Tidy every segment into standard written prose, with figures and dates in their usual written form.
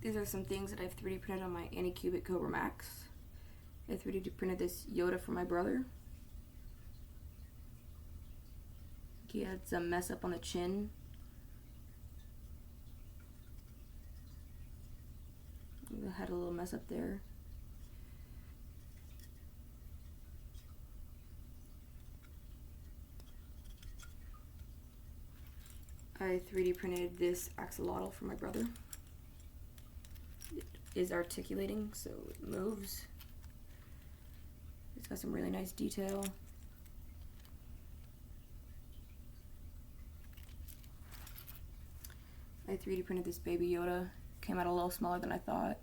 These are some things that I've 3D printed on my anycubic Cobra Max. I 3D printed this Yoda for my brother. He had some mess up on the chin. Had a little mess up there. I 3D printed this axolotl for my brother. It is articulating, so it moves. It's got some really nice detail. I 3D printed this baby Yoda. Came out a little smaller than I thought.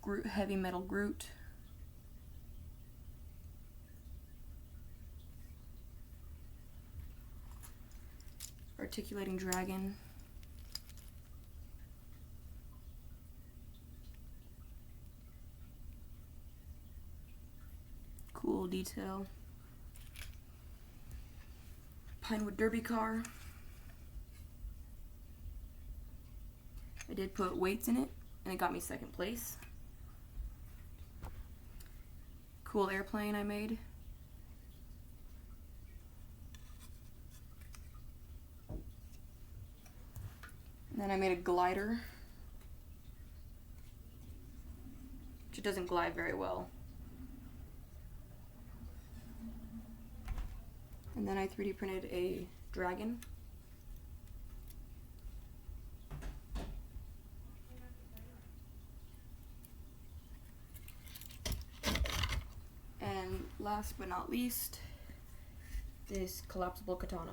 Groot, heavy metal Groot. Articulating dragon. Cool detail. Pinewood derby car. I did put weights in it and it got me second place. Cool airplane I made. And then I made a glider, which it doesn't glide very well. And then I 3D printed a dragon. And last but not least, this collapsible katana.